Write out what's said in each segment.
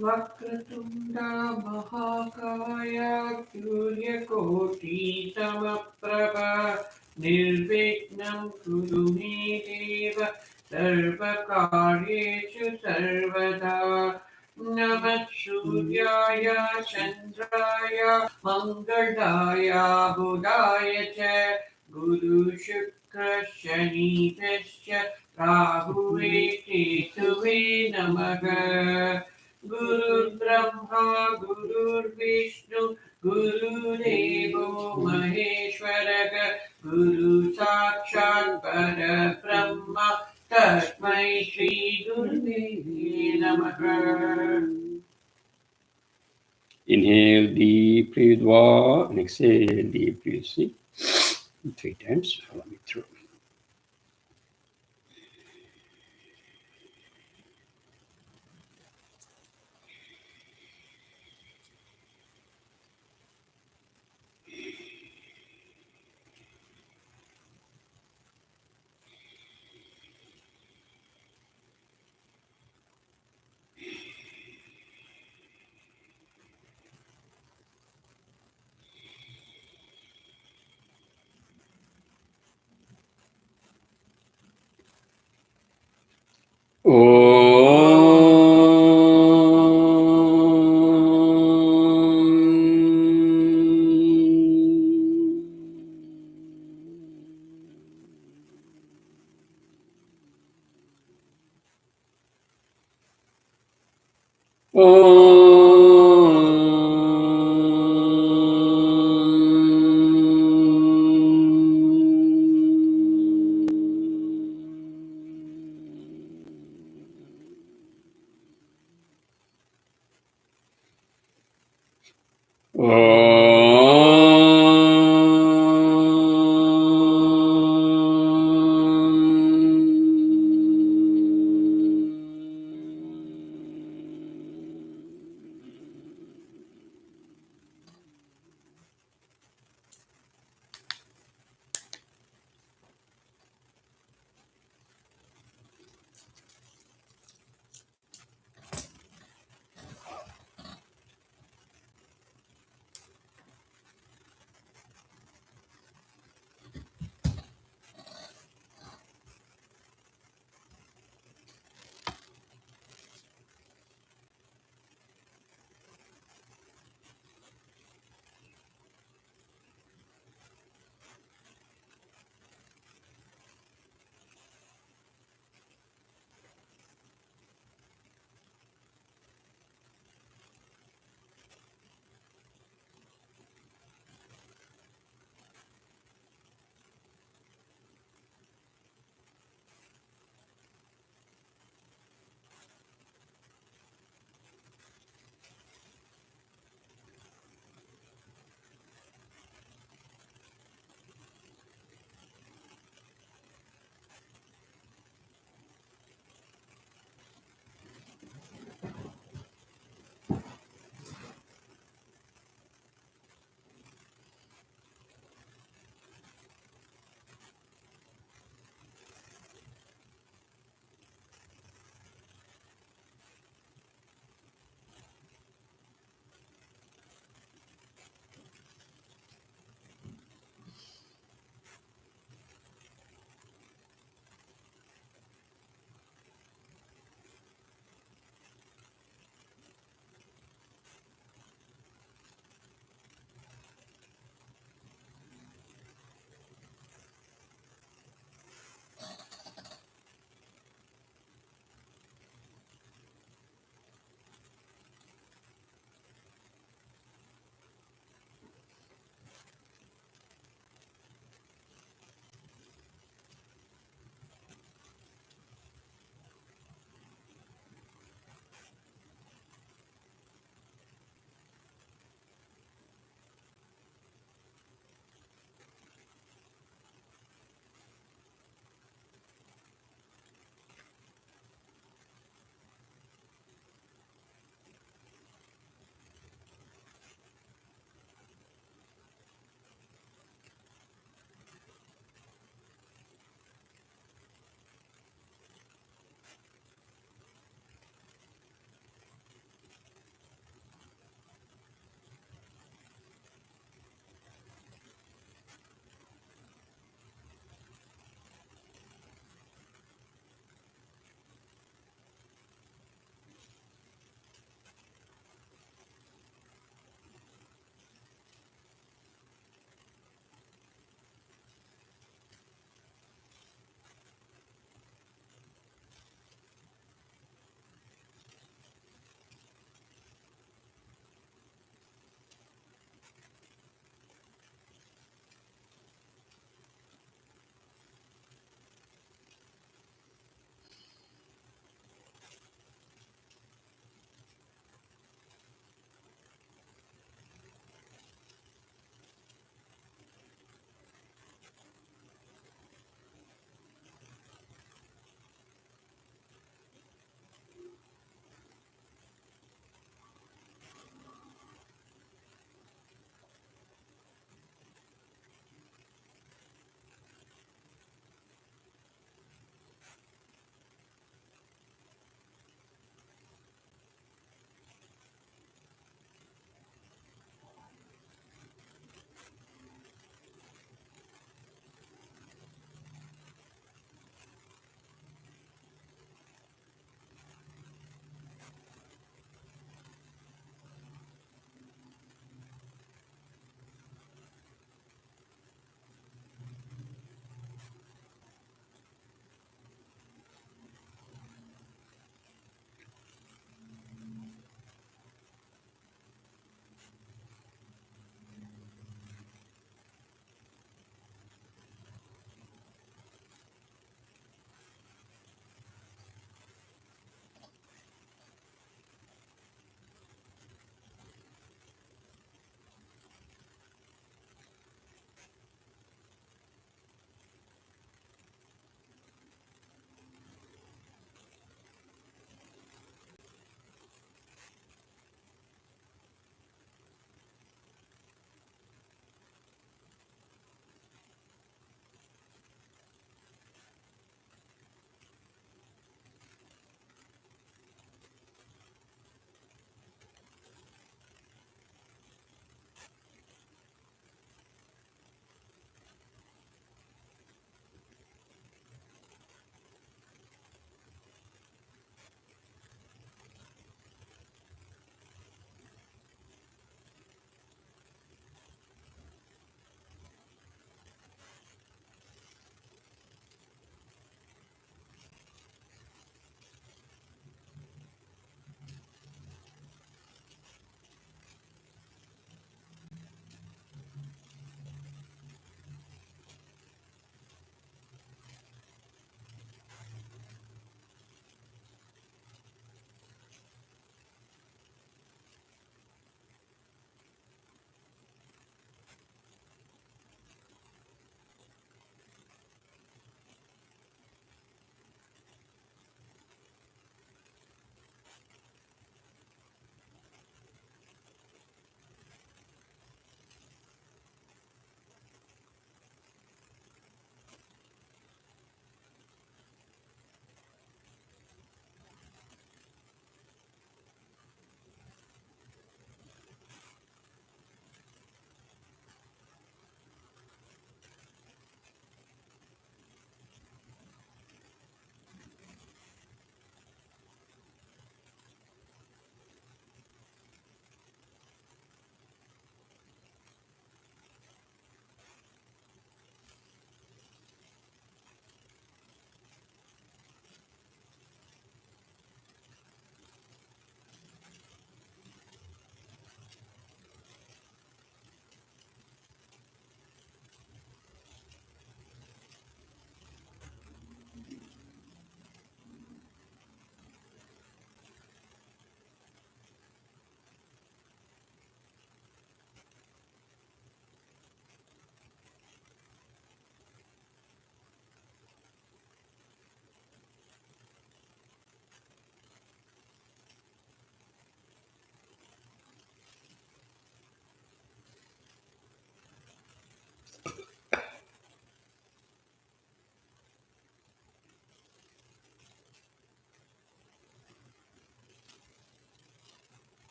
वक्रतुण्डा महाकाया सूर्यकोटि समप्रभा निर्विघ्नं कुरु मे देव सर्वकार्येषु सर्वदा नमः सूर्याय चन्द्राय मङ्गलाय बुधाय च गुरुशुक्रशनिभ्यश्च राहुवे केतुवे नमः गुरुर्ब्रह्मा गुरुर्विष्णु गुरुदेवो महेश्वरः गुरु साक्षात् परब्रह्म तस्मै श्री गुरुवे नमः. Inhale deeply with war and exhale deeply with sleep. 3 times. Follow me through.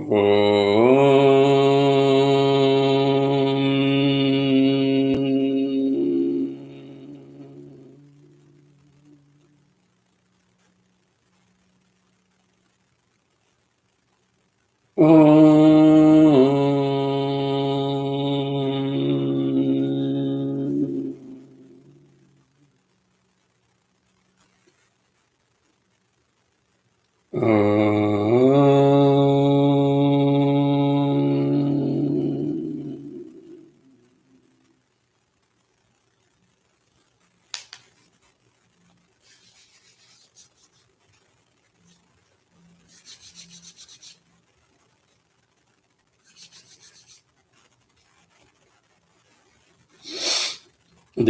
The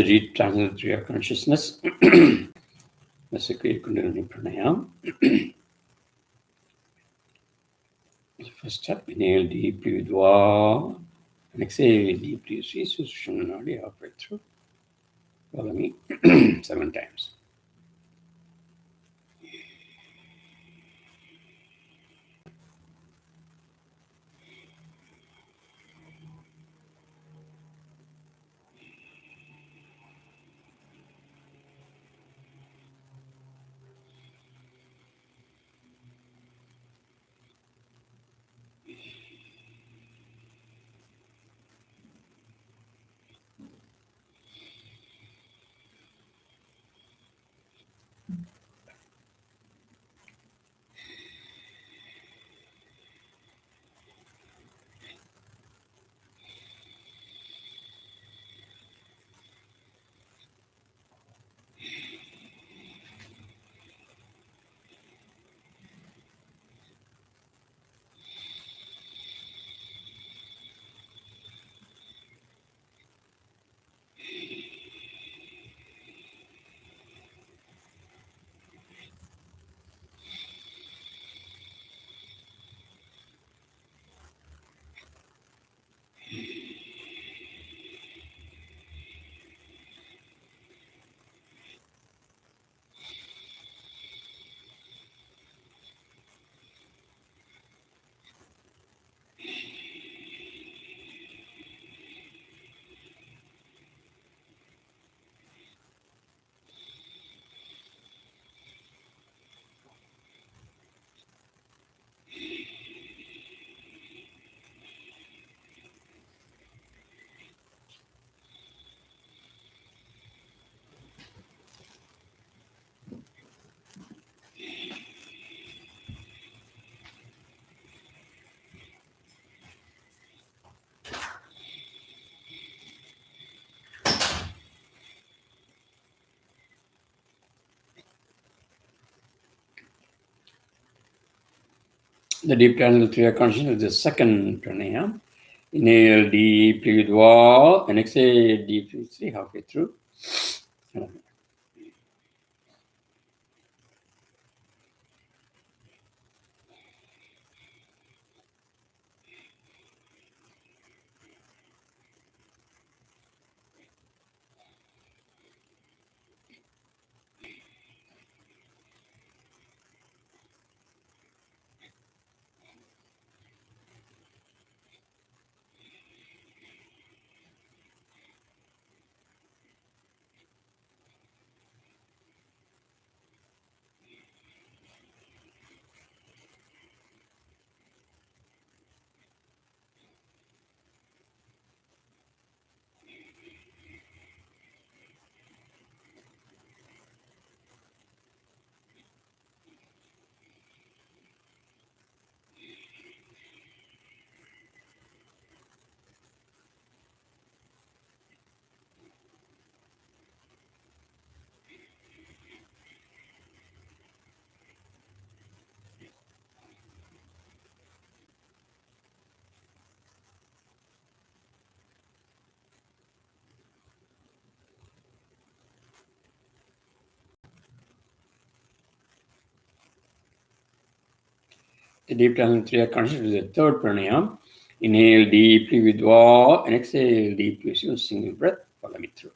deep transitory of consciousness. That's a Kriya Kundalini Pranayam. First step, inhale deeply with Va and exhale deeply. See Sushumna Nadi halfway through. Follow me 7 times. The deep transitory of consciousness is the second pranayam. Inhale deeply with Va and exhale deeply. See halfway through. The deep transitory of consciousness is the third pranayam. Inhale deeply with Va and exhale deeply. See a single breath. Follow me through.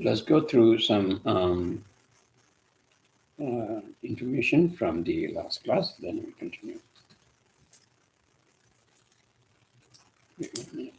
Let's go through some information from the last class, then we continue. Wait 1 minute.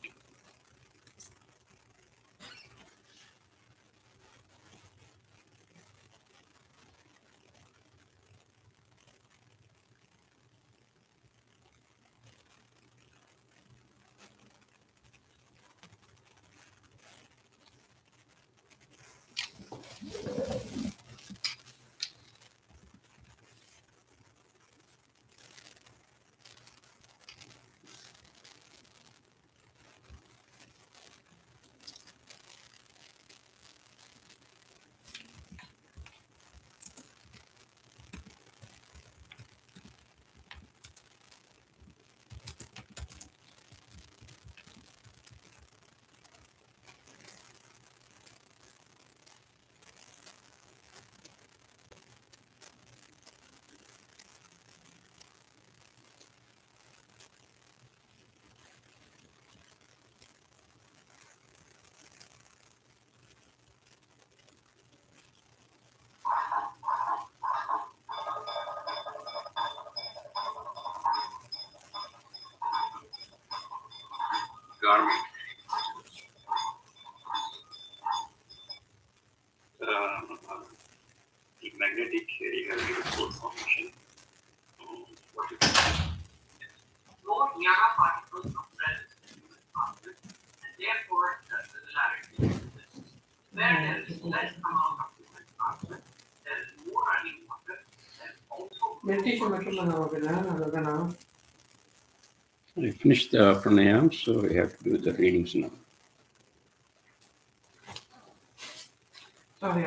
Garment. The magnetic area report formation. What is it? More Gnana particles are present in human consciousness, and therefore the similarity exists. Where there is less amount of human consciousness, there is more running water, there is also meditation. I finished the pranayam, so we have to do the readings now. Sorry,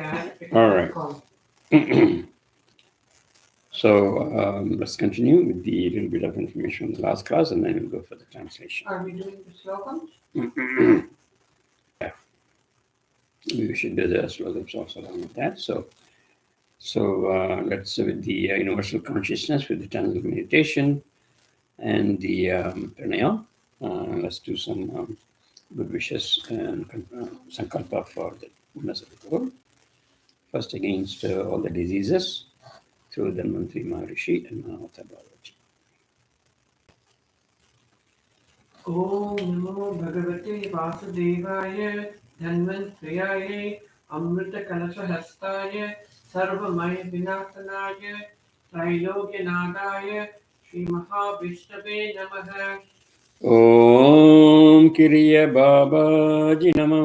all right. So let's continue with the little bit of information from the last class, and then we'll go for the translation. Are we doing the slokams? Yeah. We should do the slokams also along with that. So let's with the universal consciousness, with the channel meditation and the pranayam. Let's do some good wishes and sankalpa for the goodness of the world. First, against all the diseases through the Mantri Maharishi and Mahatma Babaji. Om Namo Bhagavate Vasudevaya Dhanvantriyaye Amrita Kalasha Hastaya Sarvamaya Vinasanaye Trailogya Nadaya Shri Mahavishnabe Namaha. Om Kriya Babaji Namo.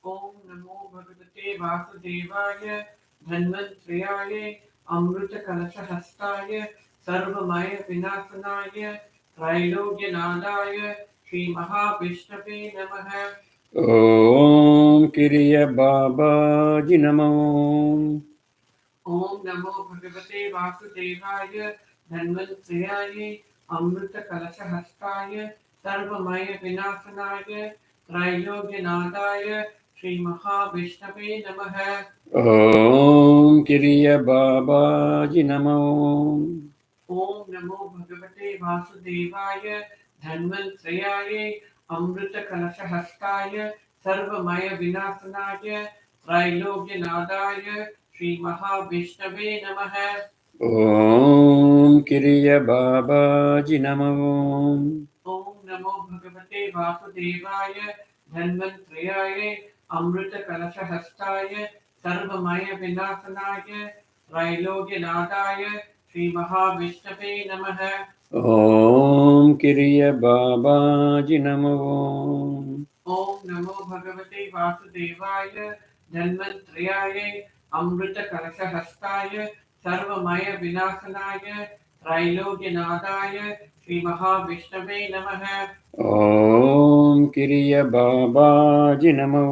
Om Namo Bhagavate Vasudevaya Dhanvantriyaye Amrita Kalasha Hastaya Sarvamaya Vinasanaye Trailogya Nadaya Shri Mahavishnabe Namaha. Om Kriya Babaji Namo. Om Namo Bhagavate Vasudevaya Dhanvantriyaye Amrita Kalasha Hastaya Sarvamaya Vinasanaye Trailogya Nadaya Shri Mahavishnabe Namaha. Om Kriya Babaji Namo. Om Namo Bhagavate Vasudevaya Dhanvantriyaye Amrita Kalasha Hastaya Sarvamaya Vinasanaye Trailogya Nadaya Shri Mahavishnabe Namaha. Om Kriya Babaji Namo. Om Namo Bhagavate Vasudevaya Dhanvantriyaye Amrita Kalasha Hastaya Sarvamaya Vinasanaye Trailogya Nadaya Shri Mahavishnabe Namaha. Om Kriya Babaji Namo. Om Namo Bhagavate Vasudevaya Dhanvantriyaye Amrita Kalasha Hastaya Sarvamaya Vinasanaye Trailogya Nadaya Shri Mahavishnabe Namaha. Om Kriya Babaji Namo.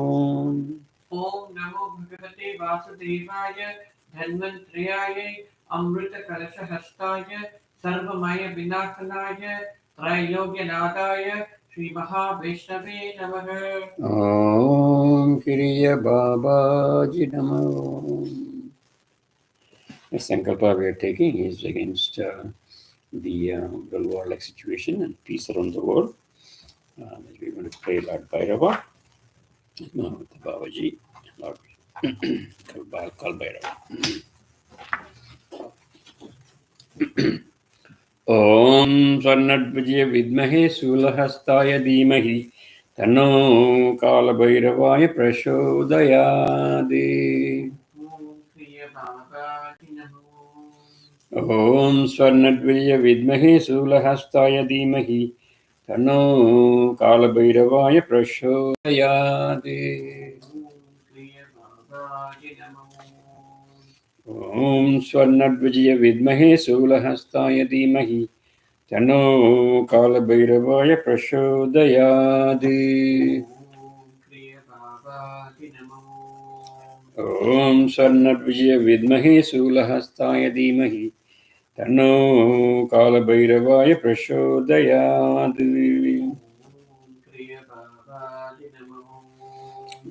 Om Namo Bhagavate Vasudevaya Dhanvantriyaye Amrita Kalasha Hastaya Sarvamaya Vinasanaye Trailogya Nadaya Shri Mahavishnabe Namaha. Om Kriya Babaji Namo. The Sankalpa we are taking is against the warlike situation and peace around the world. We're going to pray Lord Bhairava No, the Babaji, Lord Kalbairav. ॐ स्वर्णध्वजे विद्महे शूलहस्ताय धीमहि तन्नो कालभैरवाय प्रचोदयात्। ॐ स्वर्णध्वजे विद्महे शूलहस्ताय धीमहि तन्नो कालभैरवाय प्रचोदयात्। ॐ स्वर्णध्वजे विद्महे शूलहस्ताय धीमहि तन्नो कालभैरवाय प्रचोदयात्। ॐ स्वर्णध्वजे विद्महे शूलहस्ताय धीमहि तन्नो कालभैरवाय प्रचोदयात्।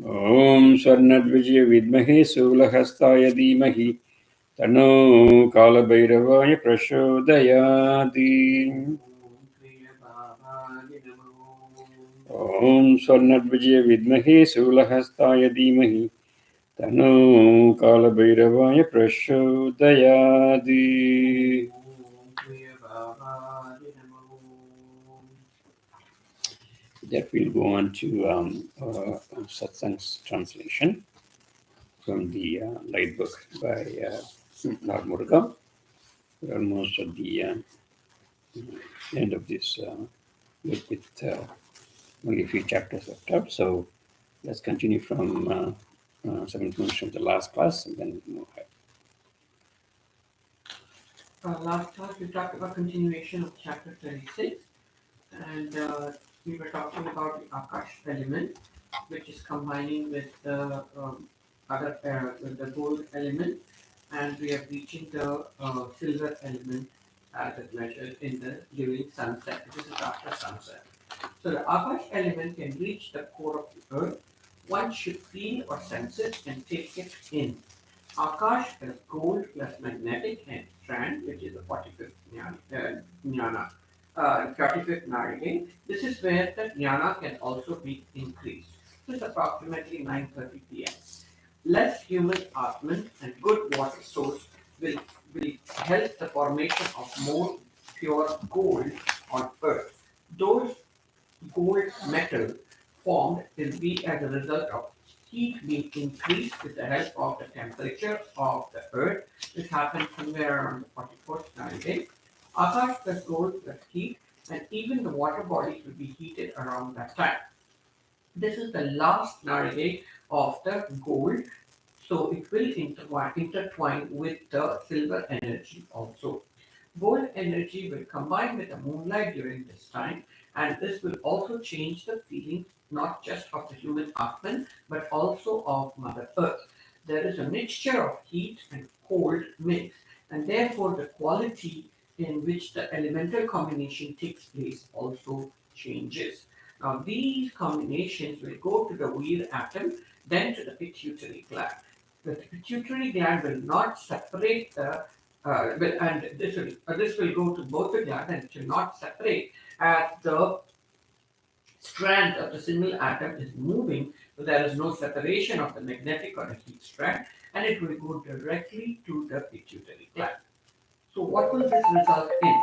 ॐ स्वर्णध्वजे विद्महे शूलहस्ताय धीमहि तन्नो कालभैरवाय प्रचोदयात्। ॐ स्वर्णध्वजे विद्महे शूलहस्ताय धीमहि तन्नो कालभैरवाय प्रचोदयात्। That we'll go on to Satsang's translation from the light book by Lord Muruga. We're almost at the end of this book with only a few chapters left out. So let's continue from 7 minutes from the last class and then move ahead. Last class we talked about continuation of chapter 36, and we were talking about the Akash element, which is combining with the with the gold element, and we are reaching the silver element as it measured in the during sunset. This is after sunset. So the Akash element can reach the core of the earth. One should feel or sense it and take it in. Akash is gold plus magnetic strand, which is the 45th jnana. 45th narigate. This is where the jnana can also be increased. This is approximately 9:30 p.m. Less human atman and good water source will help the formation of more pure gold on earth. Those gold metal formed will be as a result of heat being increased with the help of the temperature of the earth. This happens somewhere around the 44th narigate. Akash plus gold plus heat, and even the water bodies will be heated around that time. This is the last narigate of the gold, so it will intertwine with the silver energy also. Gold energy will combine with the moonlight during this time, and this will also change the feeling not just of the human Atman but also of Mother Earth. There is a mixture of heat and cold mix, and therefore the quality in which the elemental combination takes place also changes. Now these combinations will go to the weir atom, then to the pituitary gland. The pituitary gland will not separate the and this will go to both the glands, and it will not separate as the strand of the single atom is moving, so there is no separation of the magnetic or the heat strand, and it will go directly to the pituitary gland. So what will this result in?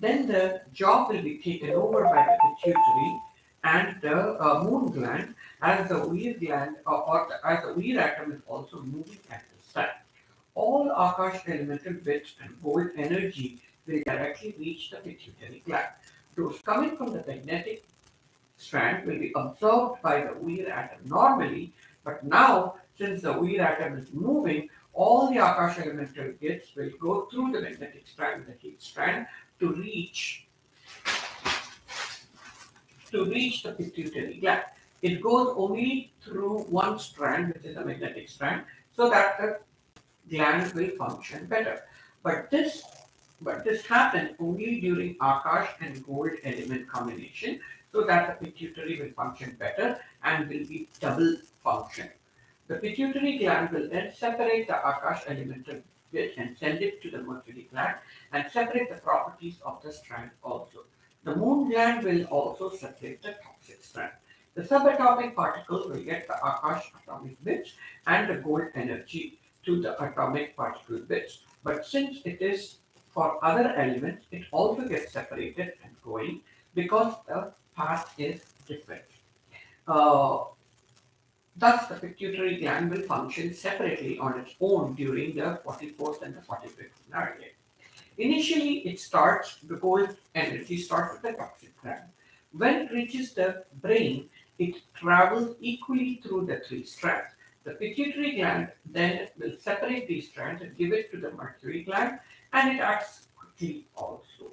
Then the job will be taken over by the pituitary and the moon gland, as the weir gland as the weir atom is also moving at this time. All Akash elemental bits and gold energy will directly reach the pituitary gland. Those coming from the magnetic strand will be absorbed by the weir atom normally, but now since the weir atom is moving, all the Akash elemental bits will go through the magnetic strand, the heat strand, to reach the pituitary gland. It goes only through one strand, which is the magnetic strand, so that the gland will function better. But this happens only during Akash and gold element combination, so that the pituitary will function better and will be double functioning. The pituitary gland will then separate the Akash elemental bit and send it to the mercury gland and separate the properties of the strand also. The moon gland will also separate the toxic strand. The subatomic particle will get the Akash atomic bits and the gold energy to the atomic particle bits. But since it is for other elements, it also gets separated and going because the path is different. Uh, Thus, the pituitary gland will function separately on its own during the 44th and the 45th scenario. Initially, the gold energy starts with the toxic gland. When it reaches the brain, it travels equally through the three strands. The pituitary gland then will separate these strands and give it to the mercury gland, and it acts quickly also.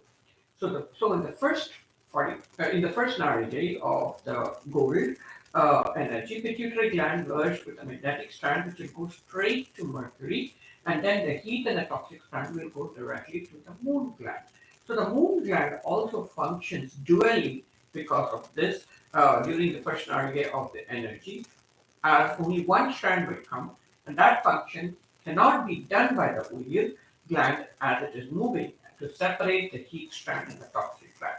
So in the first narrowing of the gold energy, pituitary gland merged with a magnetic strand which will go straight to mercury, and then the heat and the toxic strand will go directly to the moon gland. So the moon gland also functions dually because of this during the first narrowing of the energy, as only one strand will come, and that function cannot be done by the Uyir gland as it is moving to separate the heat strand and the toxic strand.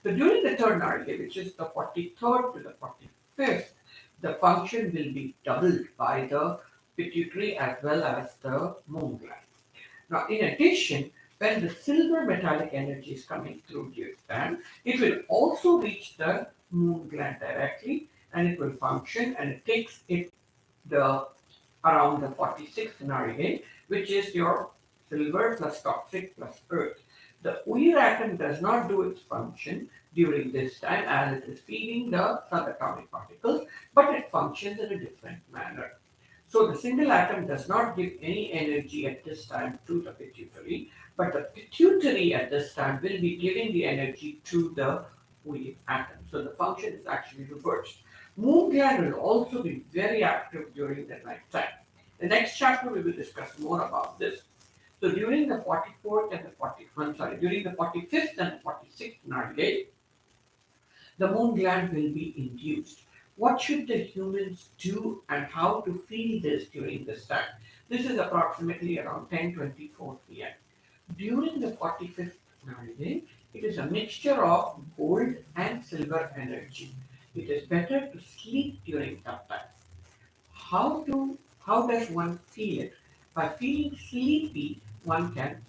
So during the third narrowing, which is the 43rd to the 45th, the function will be doubled by the pituitary as well as the moon gland. Now, in addition, when the silver metallic energy is coming through the gland, it will also reach the moon gland directly, and it will function, and it takes it the around the 46th narrowing, which is your silver plus toxic plus earth. The Uyir atom does not do its function during this time as it is feeding the subatomic particles, but it functions in a different manner. So the single atom does not give any energy at this time to the pituitary, but the pituitary at this time will be giving the energy to the Uyir atom. So the function is actually reversed. Moon gland will also be very active during the night time. The next chapter we will discuss more about this. So during the 44th and during the 45th and 46th narrowing, the moon gland will be induced. What should the humans do and how to feel this during this time? This is approximately around 10:24 p.m. During the 45th narrowing, it is a mixture of gold and silver energy. It is better to sleep during that time. How does one feel it? By feeling sleepy, one can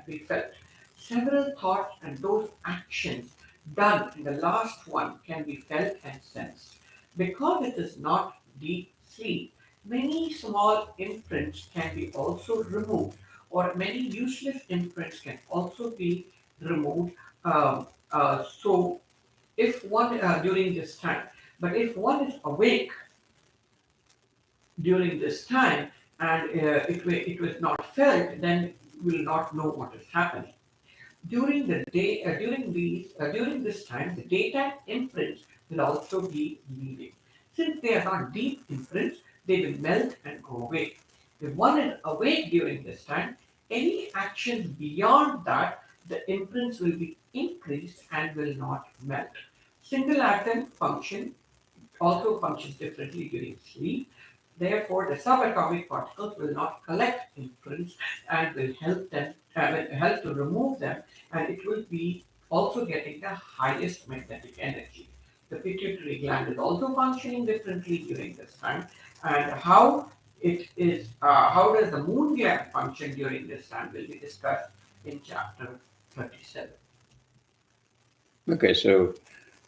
be felt. Several thoughts and those actions done in the last one can be felt and sensed. Because it is not deep sleep, many small imprints can be also removed, or many useless imprints can also be removed. So if one during this time, but if one is awake during this time and it was not felt, then will not know what is happening. During the day, during this time, the daytime imprints will also be leaving. Since they are not deep imprints, they will melt and go away. If one is awake during this time, any actions beyond that, the imprints will be increased and will not melt. Single atom function also functions differently during sleep. Therefore, the subatomic particles will not collect imprints and will help to remove them, and it will be also getting the highest magnetic energy. The pituitary gland is also functioning differently during this time, and how does the moon gland function during this time will be discussed in chapter 37. Okay, so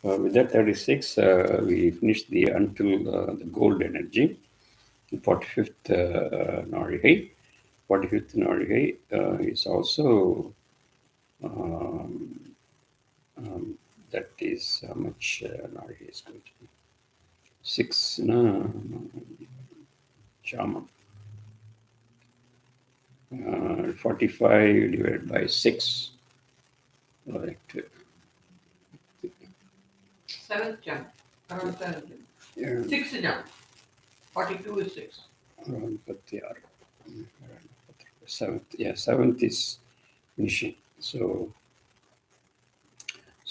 with that 36, we finished until the gold energy, the 45th Narihi. 45th Narihi is also, that is how much Narihi is going to be. 6, no, Chama. 45 divided by 6. Right. 7th jump, around 7th jump. Yeah. 6th jump, 42 is 6. Around 46. 7th, yeah, 7th is finishing. So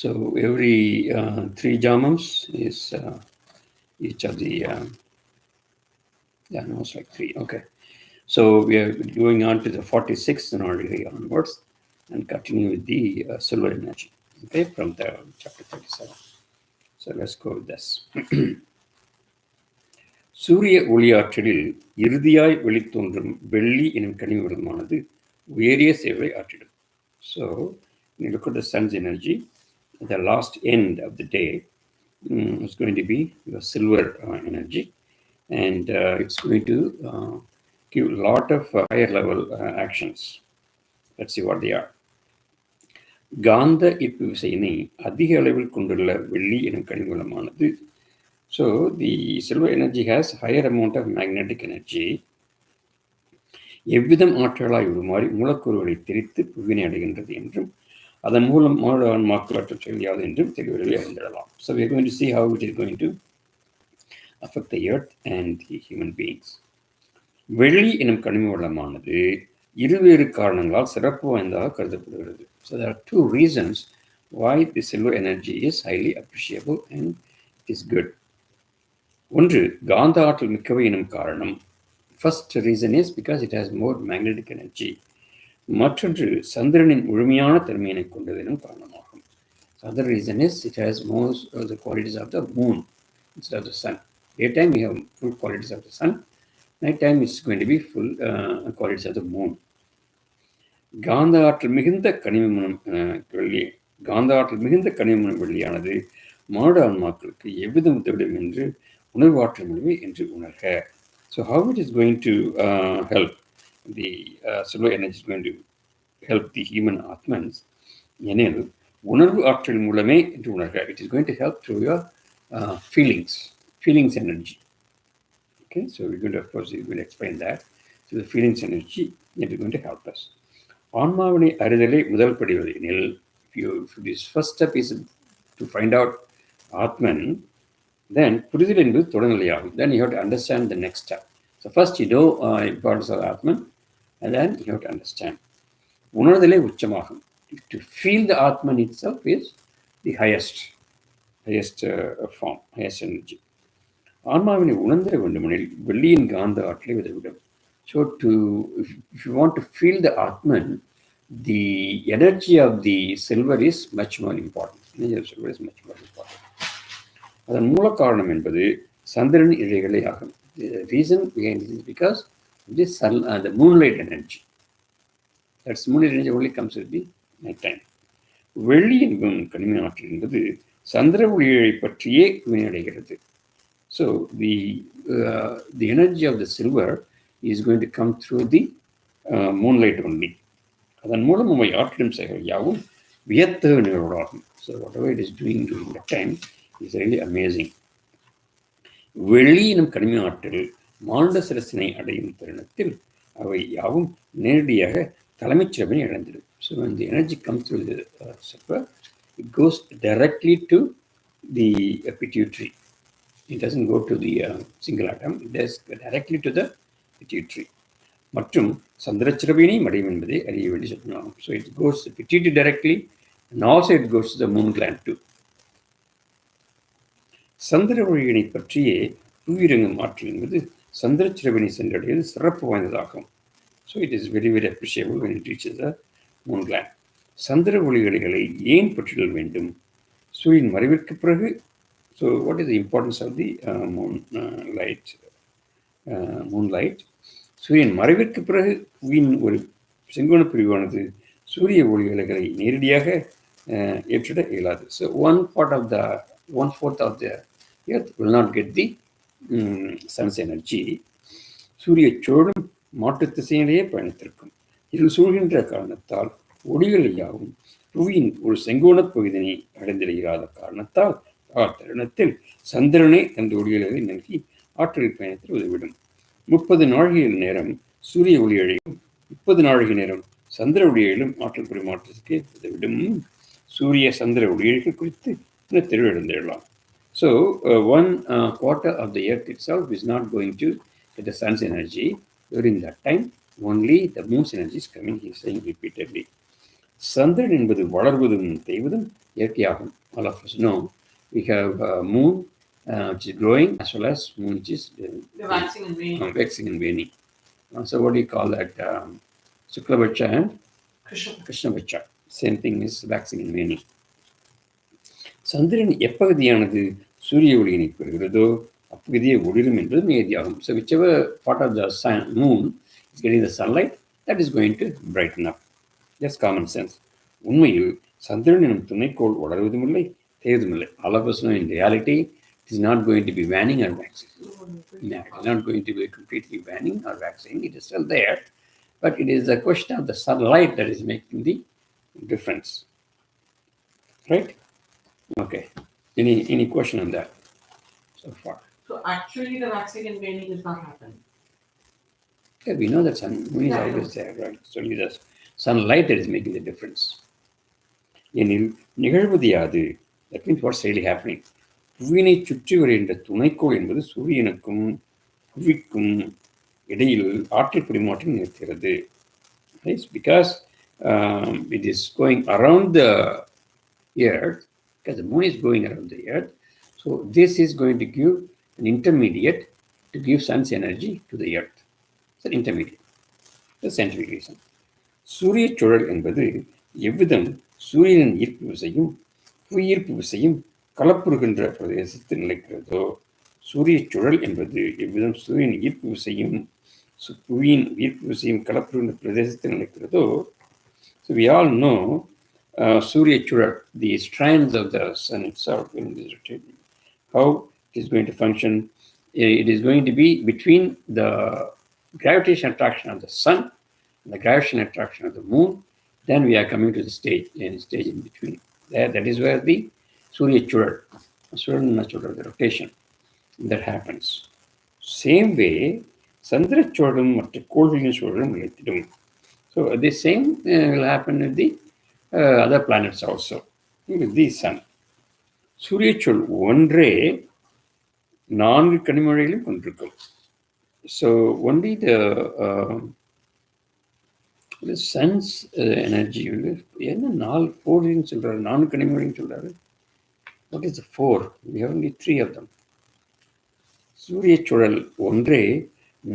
every 3 jamams is each of the, no, it's like 3, okay. So we are going on to the 46th Narihi onwards and continue with the silver energy, okay, from the chapter 37. So let's go with this. சூரிய ஒளியாற்றலில் இறுதியாய் வெளித்தோன்றும் வெள்ளி எனும் கனிமூலமானது உயரிய சேவை ஆற்றிடும். So when you look at the sun's energy, the last end of the day is going to be the silver energy, and it's going to give a lot of higher level actions. Let's see what they are. காந்த ஈர்ப்பு விசையினை அதிக அளவில் கொண்டுள்ள வெள்ளி எனும் கனிமூலமானது. So the silver energy has higher amount of magnetic energy. எவ்விதம் ஆற்றலாய் உருமாறி மூலக்கூறுகளை திரித்து புவியினை அடைகின்றது என்றும் அதன் மூலம் மாற்றாற்றல் செல்லியாது என்றும் தெளிவுகளை அறிந்திடலாம். So we are going to see how it is going to affect the earth and the human beings. வெள்ளி எனும் கனிம வளமானது இருவேறு காரணங்களால் சிறப்பு வாய்ந்ததாக கருதப்படுகிறது. So there are two reasons why the silver energy is highly appreciable and it is good. ஒன்று, காந்த ஆற்றல் மிக்கவை எனும் காரணம். First reason is because it has more magnetic energy. மற்றொன்று, சந்திரனின் முழுமையான தன்மையினை கொண்டது எனும் காரணமாகும். Other reason is it has most of the qualities of the moon instead of the sun. Daytime we have full qualities of the sun. Nighttime is going to be full qualities of the moon. காந்த ஆற்றல் மிகுந்த கனிமம் வெள்ளியானது மானுட ஆன்மாக்களுக்கு எவ்விதம் உதவிடும் என்று உணர்வாற்றல் முடிவு என்று உணர்க. So how it is going to help the silver energy is going to help the human atmans எனில் உணர்வு ஆற்றல் மூலமே என்று உணர்க. It is going to help through your feelings energy. Okay, so we're going to, of course, we will explain that. So the feelings energy is going to help us. ஆன்மாவினை அறிதலை முதல் படிவது எனில், if this first step is to find out Atman, then புரிதல் என்பது தொடர்நிலையாகும். Then you have to understand the next step. So first you know importance of Atman, and then you have to understand. உணர்தலே உச்சமாகும். To feel the Atman itself is the highest form, highest energy. ஆன்மாவினை உணர்ந்திட வேண்டுமெனில் வெள்ளியின் காந்த ஆற்றலை உதவிடும். So if you want to feel the Atman, the energy of the silver is much more important. Energy of silver is much more important. அதன் மூல காரணம் என்பது சந்திரன் இழைகளே ஆகும். The reason behind this is because the sun, the moonlight energy. That's moonlight energy only comes with the night time. வெள்ளி என்பதும் கனிம ஆற்றல் என்பது சந்திர ஒளியை பற்றியே வினையடைகிறது. So the energy of the silver is going to come through the moonlight only. அதன் மூலம் அவை ஆற்றிடும் செயல்கள் யாவும் வியத்தகு நிகழ்வுகளாகும். So whatever it is doing during that time is really amazing. வெள்ளி எனும் கனிம ஆற்றல் மானுட சிரசினை அடையும் தருணத்தில் அவை யாவும் நேரடியாக தலைமைச் சிறப்பினை அடைந்திடும். So when the energy comes through the silver, it goes directly to the pituitary. It doesn't go to the single atom. It does directly to the pituitary. மற்றும் சந்திரச்சிறவினை அடையும் என்பதை அறிய வேண்டிய சொல்லலாம். So it goes to pituitary directly, and also it goes to the moon gland too. சந்திர ஒளியினை பற்றியே புவியிறங்கும் ஆற்றல் என்பது சந்திரச்சிறவினை சென்றடைவது சிறப்பு வாய்ந்ததாகும். So it is very very appreciable when it reaches the moon gland. சந்திர ஒளிகளை ஏன் பற்றிடல் வேண்டும்? சூரியன் மறைவிற்கு பிறகு. So what is the importance of the moonlight? சூரியன் மறைவிற்கு பிறகு புவியின் ஒரு செங்கோண பிரிவானது சூரிய ஒளிகளை நேரடியாக ஏற்றிட இயலாது. So 1/4 of the earth will not get the sun's energy. சூரிய சோழும் மாற்று திசையிலேயே பயணித்திருக்கும். இதில் சூழ்கின்ற காரணத்தால் ஒளிகள் யாவும் புவியின் ஒரு செங்கோண பகுதியினை அடைந்திருக்காத காரணத்தால் தருணத்தில் சந்திரனே தந்த ஒளிகளை நல்கி ஆற்றல் பயணத்தில் உதவிடும். 30 நாழிகை நேரம் சூரிய ஒளியழையும் 30 நாழிகை நேரம் சந்திர ஒளியிலும் ஆற்றல் பரிமாற்றத்துக்கு உதவிடும். சூரிய சந்திர ஒளியழைகள் குறித்து தெளிவடைந்திடலாம். So 1/4 of the earth itself is not going to get the sun's energy. During that time, only the moon's energy is coming, he is saying repeatedly. சந்திரன் என்பது வளர்வதும் தேய்வதும் இயற்கையாகும். All of us know we have moon which is growing, as well as moon which is waxing and waning. So what do you call that? Suklavacha and Krishna Vacha. Same thing is waxing and waning. சந்திரன் எப்பகுதியானது சூரிய ஒளியினை பெறுகிறதோ அப்பகுதியே ஒளிரும் என்பது நியதியாகும். So whichever part of the moon is getting the sunlight, that is going to brighten up. That's common sense. உண்மையில் சந்திரன் எனும் துணைக்கோள் வளர்வதும் இல்லை தேவதும் இல்லை. All of us know in reality it is not going to be waning or waxing. No, it is not going to be completely waning or waxing. It is still there, but it is a question of the sunlight that is making the difference. Right? Okay. Any question on that so far? So actually the waxing and waning is not happening. Yeah, we know that sun moon is always there, right? So it is sunlight that is making the difference. எனில் நிகழ்வது யாது? That means what's really happening? புவியினை சுற்றி வருகின்ற துணைக்கோள் என்பது சூரியனுக்கும் புவிக்கும் இடையில் ஆற்றல் பரிமாற்றம் நிறுத்துகிறது. Right? Because it is going around the earth, because the moon is going around the earth. So this is going to give an intermediate to give sun's energy to the earth. It's an intermediate. The scientific reason. சூரிய சுழல் என்பது எவ்விதம் சூரியனின் ஈர்ப்பு விசையும் புவியீர்ப்பு விசையும் கலப்புறுகின்ற பிரதேசத்தில் நிலைக்கிறதோ, சூரிய சுழல் என்பது எவ்விதம் சூரியன் ஈர்ப்பு விசையும் புவியின் ஈர்ப்பு விசையும் கலப்புறுகின்ற பிரதேசத்தில் நிலைக்கிறதோ. So we all know Surya Chural, the strands of the sun itself, when it is rotating, how it is going to function. It is going to be between the gravitational attraction of the sun and the gravitational attraction of the moon. Then we are coming to the stage in between. That is where the Surya Chural, the rotation, that happens. Same way, Sandra Chural மற்றும் கோள்களின் சுழலும் நிலைத்திடும். So the same will happen with the other planets also, with the sun. சூரிய சுழல் ஒன்றே 4 கனிமழைகளும் கொண்டிருக்கும். So only the sun's energy என்ன 4 சொல்றாரு, 4 கனிமழைன்னு சொல்றாரு. What is the 4? We have only 3 of them. சூரிய சுழல் ஒன்றே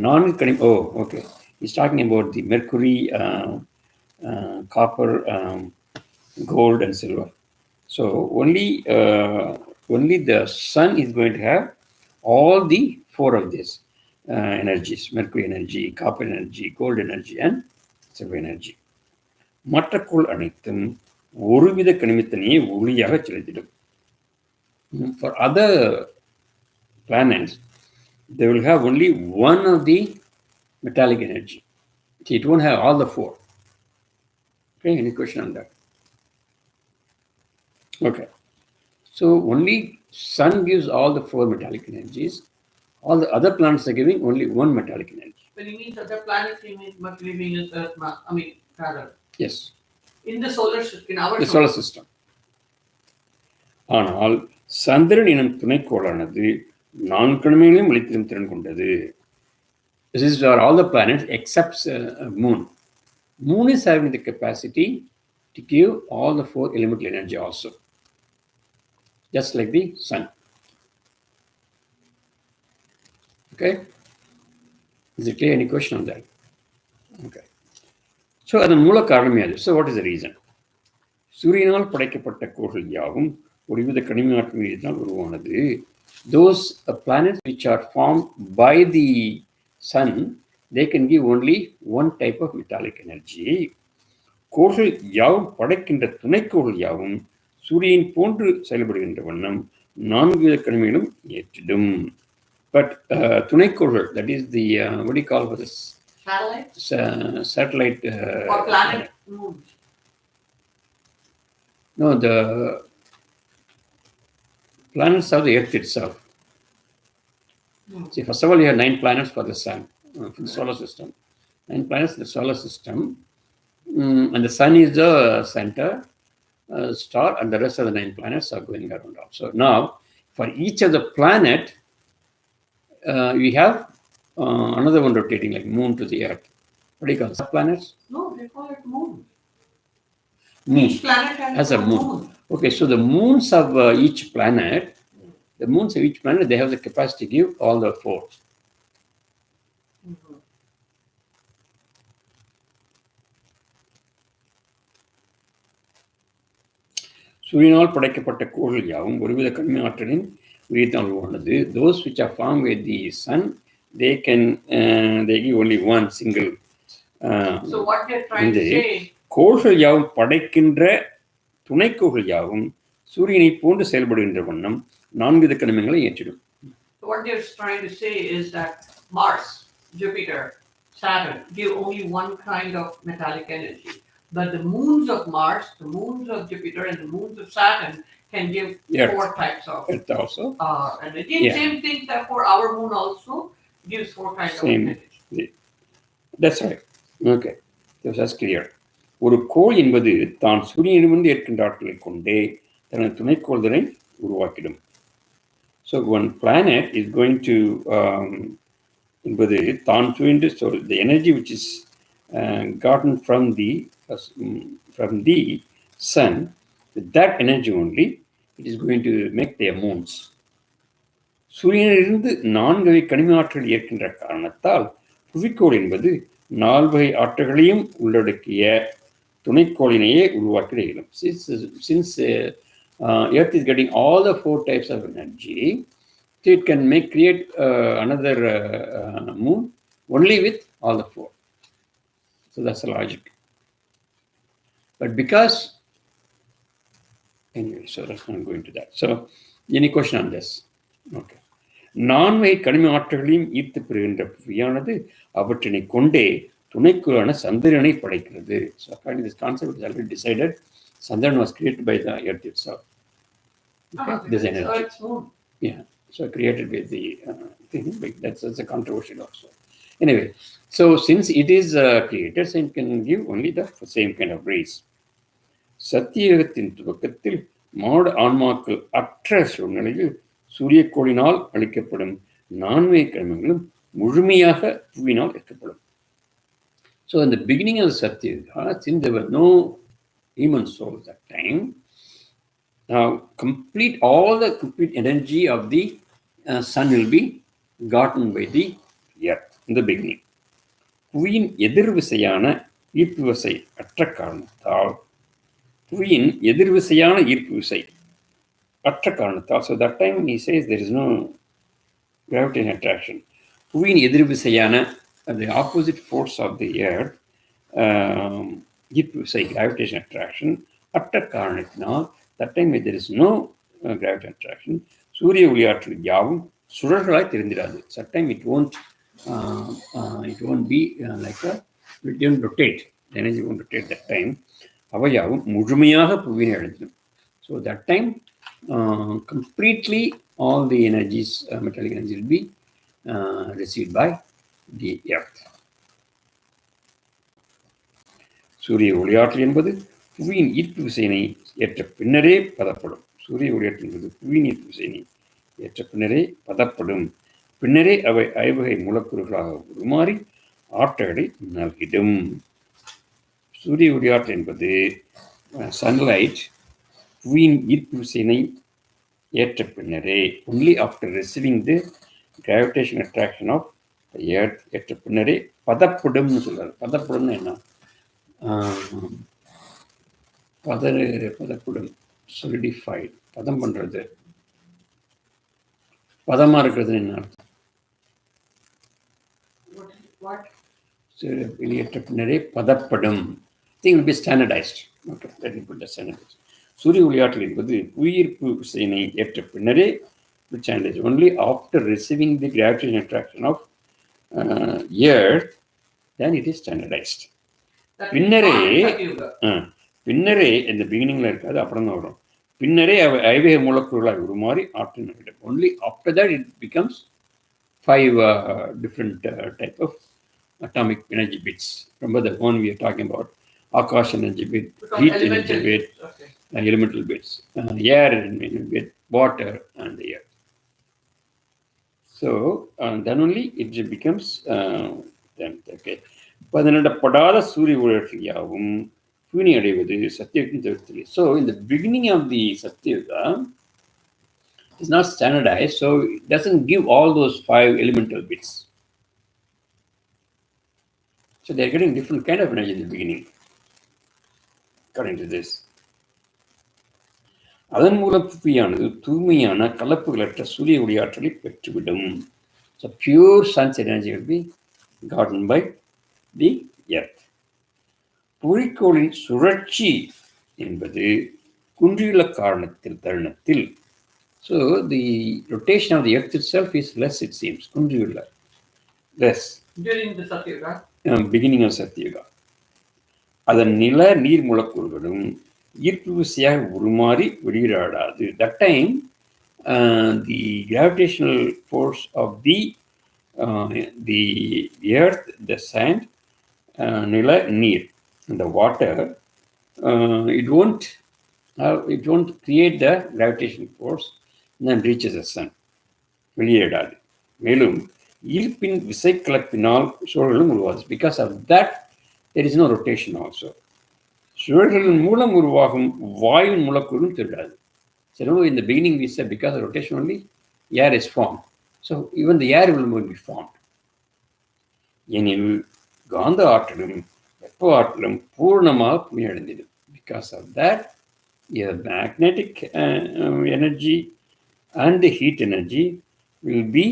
4 okay. He's talking about the mercury, copper, gold and silver. So only the sun is going to have all the 4 of these energies: mercury energy, copper energy, gold energy and silver energy. மற்ற கோள் அனைத்தும் ஒருவித கனிமத்தினையே ஒளியாக செலுத்திடும். For other planets, they will have only one of the metallic energy. It won't have all the 4. Okay, any question on that? Okay. So only sun gives all the 4 metallic energies. All the other planets are giving only 1 metallic energy. When you mean other planets, you mean Mercury, Venus, Earth, Mars, rather. Yes. In the solar system, in our solar system. ஆனால் சந்திரன் எனும் துணைக்கோளானது 4 கனிமங்களையும் ஒளித்திடும் திறன் கொண்டது. This is for all the planets except moon. Moon is having the capacity to give all the 4 elemental energy also, just like the sun. Okay, is it clear? Any question on that? Okay. So அதன் மூல காரணம் யாது? So what is the reason? சூரியனால் படைக்கப்பட்ட கோள்கள் யாவும் ஒருவித கனிமாற்றங்களினால் உருவானது. Those planets which are formed by the sun, they can give only 1 type of metallic energy. கோள்கள் யாவும் படைக்கின்ற துணைக்கோள்கள் யாவும் சூரியன் போன்று செயல்படுகின்ற வண்ணம் 4 வித கனிமங்களும் ஏற்றிடும். But துணைக்கோள்கள், that is the what do you call for this? Satellite. Or planet moon. No, the planets are the Earth itself. See, first of all, you have 9 planets for the sun, for the solar system. 9 planets in the solar system, and the sun is the center star, and the rest of the 9 planets are going around also. Now, for each of the planet, we have another one rotating, like moon to the Earth. What do you call it? Planets? No, they call it moon. Moon. Each planet has a moon. Okay, so the moons of each planet, they have the capacity to give all the 4. சூரியனால் படைக்கப்பட்ட கோள்கள் யாவும் ஒருவித கனிம ஆற்றலின் உயிர்த்தால் உருவானது. Those which are formed with the sun, they give only one single. So what they're trying to say, கோள்கள் யாவும் படைக்கின்ற துணைக்கோள்கள் யாவும் சூரியனை போன்று செயல்படுகின்ற வண்ணம் 4 வித கனிமங்களை ஏற்றிடும். So what they're trying to say is that Mars, Jupiter, Saturn give only one kind of metallic energy. But the moons of Mars, the moons of Jupiter, and the moons of Saturn can give 4 types of Earth also. energy. Same thing that for our moon also gives 4 kinds of energy. That's right. Okay. That's clear. ஒரு கோள் என்பது தான் சூரியனிடமிருந்து ஏற்கின்ற ஆற்றலை கொண்டே தனது துணைக்கோள்களை உருவாக்கிடும். So one planet is going to என்பது தான் சூழ்ந்து, so the energy which is gotten from the sun, with that energy only it is going to make their moons. சூரியனிலிருந்து 4 வகை கனிம ஆற்றல் ஏற்கின்ற காரணத்தால் புவிக்கோள் என்பது 4 வகை ஆற்றல்களையும் உள்ளடக்கிய துணைக்கோளினையே உருவாக்கிட இயலும். Since Earth is getting all the 4 types of energy, so it can create another moon only with all the 4. So that's the logic. But because anyway, so let's not go into that. So any question on this? Okay. 4 வகை கனிம ஆற்றல்களையும் ஈர்த்து பெறுகின்ற புவியானது அவற்றினை கொண்டே துணைக்குள்ளான சந்திரனை படைக்கிறது. So according to this concept, it is already decided Sandran was created by the Earth itself. Okay? This energy. So it's moon. Yeah. So created with the thing, but that's a controversial also. Anyway, so since it is created, so it can give only the same kind of rays. சத்தியகத்தின் துவக்கத்தில் மாடு ஆன்மாக்கள் அற்ற சூழ்நிலையில் சூரியக்கோளினால் அளிக்கப்படும் 4 வகை கனிமங்களும் முழுமையாக புவியினால் ஏற்கப்படும். So in the beginning of the Satyuga, since there were no human souls at that time, now all the complete energy of the sun will be gotten by the earth in the beginning. புவியின் எதிர்விசையான ஈர்ப்பு விசை அற்ற காரணத்தால் so that time he says there is no gravitational attraction. புவியின் எதிர்விசையான the opposite force of the earth, gravitation attraction, அற்ற காரணத்தினால் that time there is no gravitational attraction. சூரிய ஒளியாற்றல் யாவும் சுழல்களாய் தெரிந்திராது. That time it won't be like it won't rotate. The energy won't rotate that time. அவையாவும் முழுமையாக புவியினை அடைந்திடும். So that time completely all the energies, metallic energy will be received by the earth. சூரிய ஒளியாற்றல் என்பது புவியின் ஈர்ப்பு விசையினை ஏற்ற பின்னரே பதப்படும். பின்னரே அவை ஐவகை மூலக்கூறுகளாக உருமாறி ஆற்றலை நல்கிடும். சூரிய ஒளியாற்றல் என்பது சன்லைட் புவியின் ஈர்ப்பு விசையினை ஏற்ற பின்னரே, only after receiving the gravitational attraction of the earth, ஏற்ற பின்னரே பதப்படும்னு சொல்றாரு. பதப்படும்னு என்ன? பதப்படும், solidified, பதம் பண்றது, பதமா இருக்கிறதுன்னு என்ன அர்த்தம்? வெளியேற்ற பின்னரே பதப்படும். Thing will be standardized. Okay, let me put the standardized. சூரிய ஒளியாற்றல் என்பது புவியீர்ப்பு விசையினை ஏற்ற பின்னரே standardized. Only after receiving the gravitational attraction of earth, then it is standardized. பின்னரே இந்த பிகினிங்ல இருக்காது, அப்புறம் தான் வரும். பின்னரே அவை ஐவகை மூலக்கூறுகளாக உருமாறி ஆற்றல் நல்கிடும். Only after that it becomes 5 different type of atomic energy bits. Remember the one we are talking about: Akash energy bit, heat energy bit, elemental bits, air energy bit, water, and the earth. So then only it becomes then okay. பதனிடப்படாத சூரிய ஒளியாற்றல் யாவும் புவியினை அடைவது சத்தியுகத்தின் தவிர்த்து. So in the beginning of the Satyuga, it's not standardized, so it doesn't give all those 5 elemental bits. So they're getting different kind of energy in the beginning, according to this. அதன் மூலம் புவியானது தூய்மையான கலப்புகளற்ற சூரிய ஒளியாற்றலை பெற்றுவிடும். So pure sun's energy will be gotten by the earth. புவிக்கோளின் சுழற்சி என்பது குன்றியுள்ள தருணத்தில். So the rotation of the earth itself is less, it seems, குன்றியுள்ள less. During the Satyuga. Beginning of Satyuga. அதன் நில நீர் மூலக்கூறுகளும் ஈர்ப்பு விசையாக உருமாறி வெளியிடாது. That time the gravitational force of the earth, the sand, நில நீர், and the water, it won't create the gravitational force and then reaches the sun. வெளியிடாது. மேலும் ஈர்ப்பின் விசைக்கலப்பினால் சுழல்களும் உருவாது. Because of that there is no rotation also. சுழல்களின் மூலம் உருவாகும் வாயுவின் மூலக்கூறும் திருடாது. So in the beginning we said because of rotation only air is formed. So even the air will be formed. எனில் காந்த ஆற்றலும் வெப்ப ஆற்றலும் பூர்ணமாக புவியடைந்தது. Because of that the magnetic energy and the heat energy will be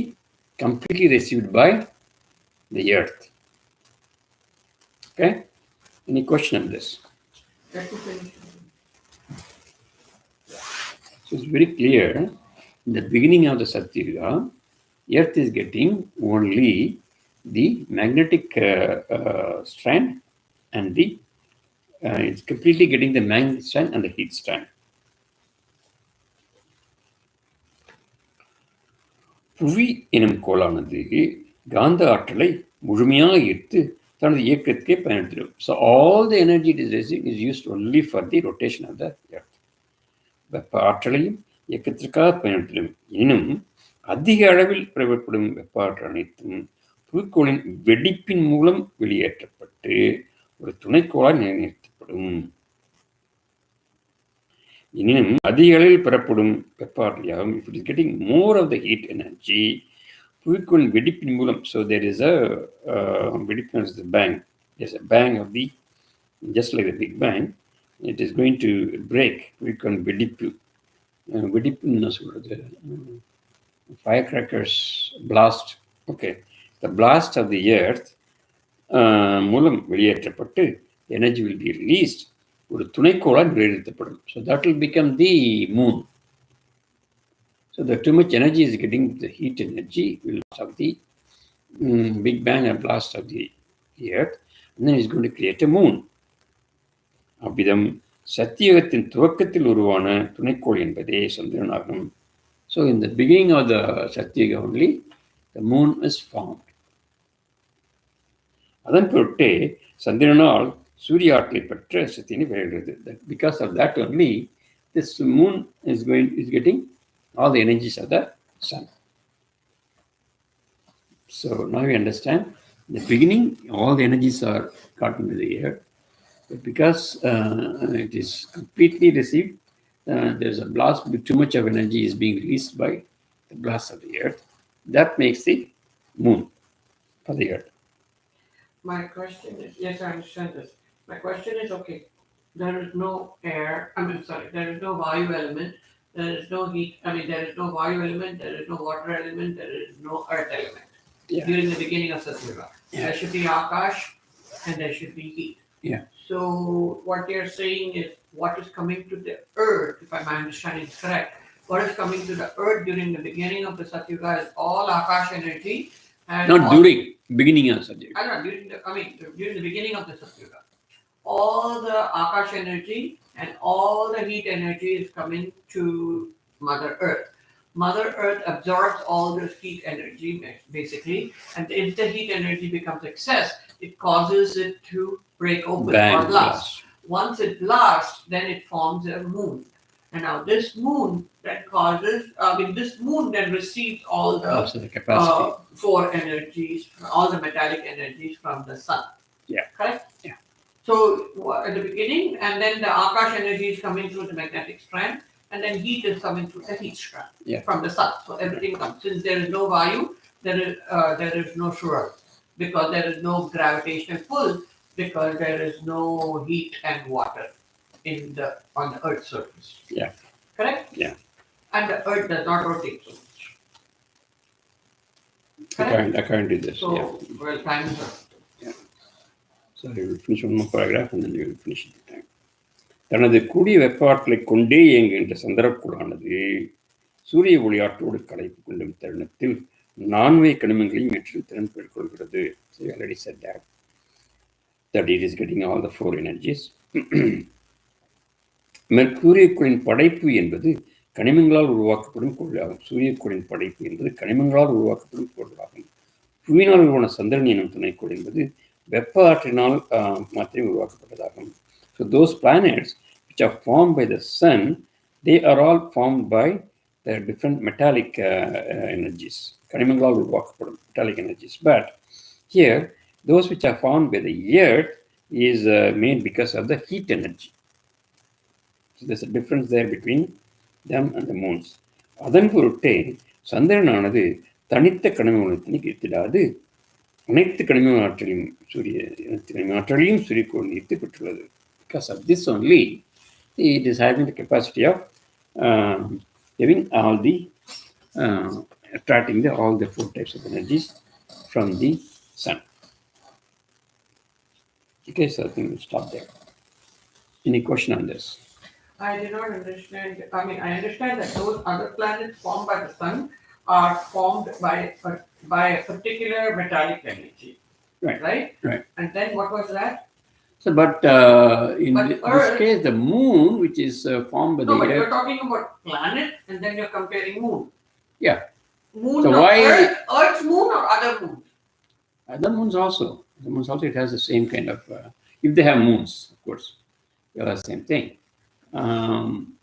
completely received by the earth. Okay? Any question on this? So it's very clear. In the beginning of the Satyuga, earth is getting only the magnetic strand and it's completely getting the magnetic strand and the heat strand. புவி எனும் கோளானது காந்த ஆற்றலை முழுமையாக ஈர்த்து தனது இயக்கத்துக்கே பயன்படுத்தும். So all the energy it is receiving is used only for the rotation of the earth. வெப்ப ஆற்றலையும் இயக்கத்திற்காக பயன்படுத்தும். எனினும் அதிக அளவில் பிறப்படும் வெப்ப ஆற்றல் அனைத்தும் புவிக்கோளின் வெடிப்பின் மூலம் வெளியேற்றப்பட்டு ஒரு துணைக்கோளால் நிலைநிறுத்தப்படும். எனினும் அதிக அளவில் பெறப்படும் வெப்ப ஆற்றலாகும். If it is getting more of the heat energy, புவிக்கோளின் வெடிப்பின் மூலம், so there is a வெடிப்பு is the bang. There's a bang of the, just like the Big Bang, it is going to break. புவிக்கோளின் வெடிப்பு, வெடிப்புன்னு என்ன சொல்றது, firecrackers blast. Okay, the blast of the earth மூலம் வெளியேற்றப்பட்டு energy will be released, ஒரு துணைக்கோளால் வெளியேற்றப்படும். So that will become the moon. So the too much energy is getting the heat energy will of the Big Bang and blast of the earth, and then it's going to create a moon. அவ்விதம் சத்தியுகத்தின் துவக்கத்தில் உருவான துணைக்கோள் என்பதே சந்திரனாகும். So in the beginning of the Satyuga only, the moon is formed. அதன் பொருட்டே சந்திரனால் சூரிய ஆற்றலை பெற்ற சக்தியினை வெளியிடுகிறது. Because of that only, this moon is getting all the energies of the sun. So now we understand, in the beginning all the energies are got into the air, but because it is completely received, there's a blast, too much of energy is being released by the blast of the earth. That makes the moon for the earth. My question is, yes, I understand this. My question is, okay, there is no air, there is no Vayu element, there is no heat, there is no Vayu element, there is no water element, there is no earth element. Yeah. During the beginning of Satyuga. Yeah. There should be Akash and there should be heat. Yeah. So what you're saying is what is coming to the earth, if my understanding is correct, what is coming to the earth during the beginning of the Satyuga is all Akash energy. And not during beginning of Satyuga. During the beginning of the Satyuga. All the Akash energy and all the heat energy is coming to Mother Earth. Mother Earth absorbs all this heat energy basically, and if the heat energy becomes excess, it causes it to break open or blast. Once it blasts, then it forms a moon. And now this moon then this moon then receives all the capacity. Four energies, all the metallic energies from the sun. Yeah. Correct? Yeah. So at the beginning, and then the Akash energy is coming through the magnetic strand, and then heat is coming through the heat strand from the sun. So everything comes. Since there is no Vayu, there is no Shura, because there is no gravitational pull, because there is no heat and water on the Earth's surface. Yeah. Correct? Yeah. And the earth does not rotate so much. Correct? I can't do this. So, Yeah. well, time is up. So you will finish one more paragraph and then you will finish the time. தனது கூடிய வெப்ப ஆற்றலை கொண்டே இயங்குகின்ற சந்திரக்கூடானது சூரிய ஒளியாற்றோடு கலைப்பு கொள்ளும் தருணத்தில் 4 கனிமங்களையும் ஏற்றும் திறன் பெற்றுக்கொள்கிறது. So you already said that it is getting all the 4 energies. மெர்க்கூரியக்குழின் படைப்பு என்பது கனிமங்களால் உருவாக்கப்படும் பொருளாகும். சூரியக்குழின் படைப்பு என்பது கனிமங்களால் உருவாக்கப்படும் பொருளாகும். புவியினால் உருவான சந்திரன் எனும் துணைக்கோள் என்பது வெப்ப ஆற்றினால் மாத்திரம் உருவாக்கப்பட்டதாகும். So those planets which are formed by the sun, they are all formed by the different metallic energies. கனிமங்களால் உருவாக்கப்படும் metallic energies. But here, those which are formed by the earth is made because of the heat energy. So there's a difference there between them and the moons. அதன் பொருட்டே சந்திரனானது தனித்த கனிம ஈர்த்திடாது அனைத்து கனிம ஆற்றலையும் சூரியக்கோள் ஈர்த்து பெற்றுள்ளது. Because of this only, it is having the capacity of having all the attracting all the 4 types of energies from the sun. Okay, so I think we'll stop there. Any question on this? I did not understand. I mean, I understand that those other planets formed by the sun are formed by a particular metallic energy. Right. And then what was that? So, but in this case, the moon, which is formed by the but you're talking about planet, and then you're comparing moon. Yeah. Moon. So why Earth's moon or other moons? Other moons also. The moons also, it has the same kind of. If they have moons, of course, they are the same thing.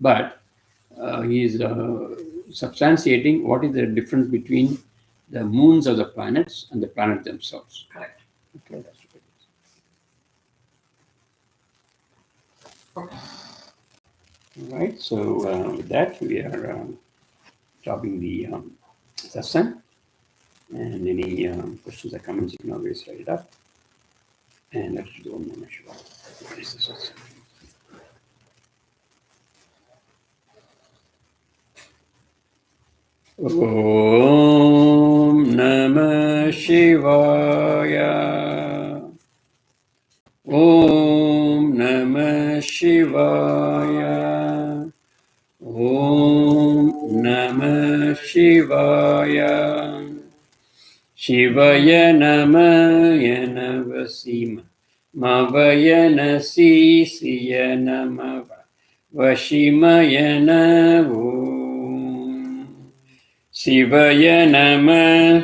But he is substantiating what is the difference between the moons of the planets and the planets themselves. Correct. Okay, that's what it is. Okay. All right. So with that, we are stopping the satsang. And any questions or comments, you can always write it up. And let's do one more. What is the satsang? Om Namah Shivaya. Om Namah Shivaya. Om Namah Shivaya. Shivaya Namaya Navasima. Mavaya Nasisiya Namava. Vashimaya Navo. Shivaya Namah.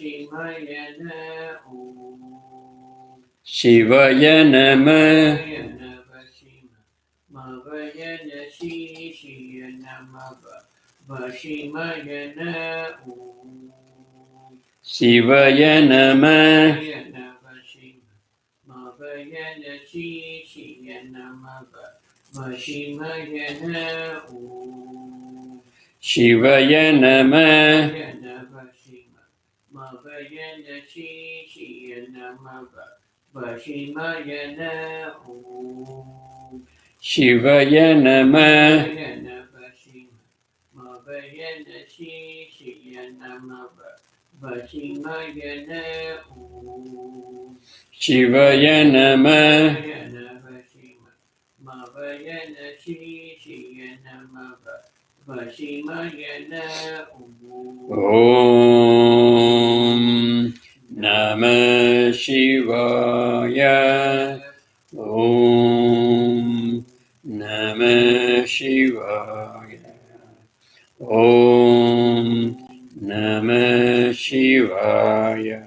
Shivaya Namah. Shivaya Namah. Shivaya Namah. Shivaya Namah. Shivaya Namah. Om Namah Shivaya. Om Namah Shivaya. Om Namah Shivaya.